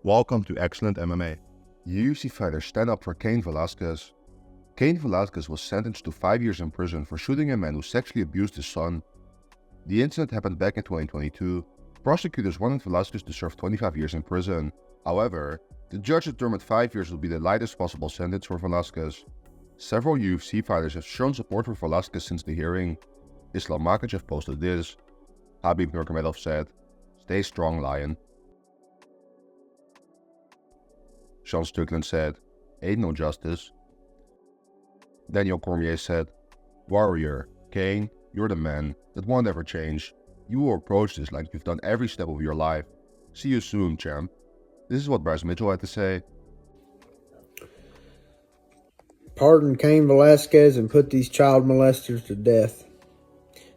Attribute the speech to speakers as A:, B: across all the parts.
A: Welcome to Excellent MMA. UFC fighters stand up for Cain Velasquez. Cain Velasquez was sentenced to 5 years in prison for shooting a man who sexually abused his son. The incident happened back in 2022. Prosecutors wanted Velasquez to serve 25 years in prison. However, the judge determined 5 years would be the lightest possible sentence for Velasquez. Several UFC fighters have shown support for Velasquez since the hearing. XcellentMMA posted this. Khabib Nurmagomedov said, "Stay strong, Lion." Sean Strickland said, "Ain't no justice." Daniel Cormier said, "Warrior, Cain, you're the man. That won't ever change. You will approach this like you've done every step of your life. See you soon, champ." This is what Bryce Mitchell had to say.
B: Pardon Cain Velasquez and put these child molesters to death.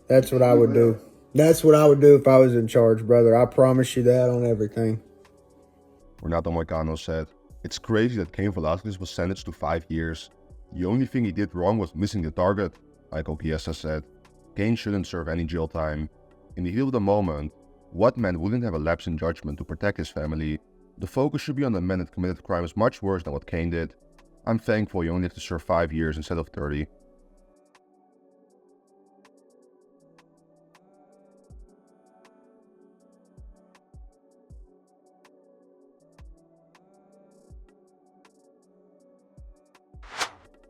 B: That's what I would do. That's what I would do if I was in charge, brother. I promise you that on everything.
A: Renato Moicano said, "It's crazy that Cain Velasquez was sentenced to 5 years. The only thing he did wrong was missing the target." Michael Chiesa said, "Cain shouldn't serve any jail time. In the heat of the moment, what man wouldn't have a lapse in judgment to protect his family? The focus should be on the men that committed crimes much worse than what Cain did. I'm thankful he only have to serve 5 years instead of 30.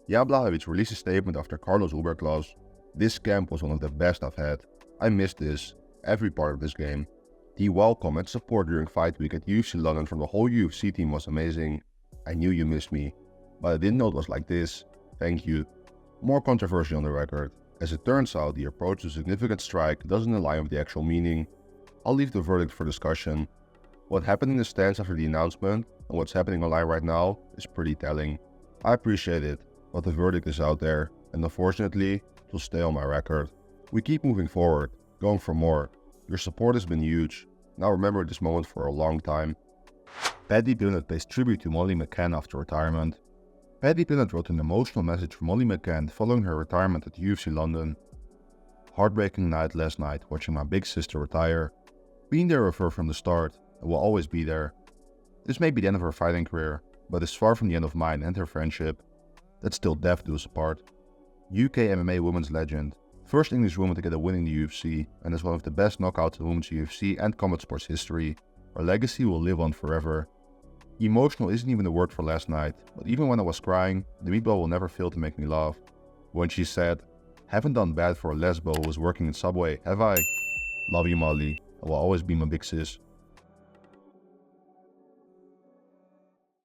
A: Jan Blachowicz released a statement after Carlos Uber loss. "This camp was one of the best I've had. I missed this, every part of this game. The welcome and support during fight week at UFC London from the whole UFC team was amazing. I knew you missed me, but I didn't know it was like this. Thank you." More controversy on the record. As it turns out, the approach to significant strike doesn't align with the actual meaning. I'll leave the verdict for discussion. What happened in the stands after the announcement and what's happening online right now is pretty telling. I appreciate it, but the verdict is out there, and unfortunately, it will stay on my record. We keep moving forward, going for more. Your support has been huge. Now remember this moment for a long time. Paddy Pimblett pays tribute to Molly McCann after retirement. Paddy Pimblett wrote an emotional message for Molly McCann following her retirement at UFC London. "Heartbreaking night last night watching my big sister retire. Being there with her from the start and will always be there. This may be the end of her fighting career, but it's far from the end of mine and her friendship. That's still death do us apart." UK MMA women's legend. First English woman to get a win in the UFC, and is one of the best knockouts in women's UFC and combat sports history. Her legacy will live on forever. Emotional isn't even the word for last night, but even when I was crying, the meatball will never fail to make me laugh. When she said, "Haven't done bad for a lesbo who was working in Subway, have I? Love you, Molly. I will always be my big sis."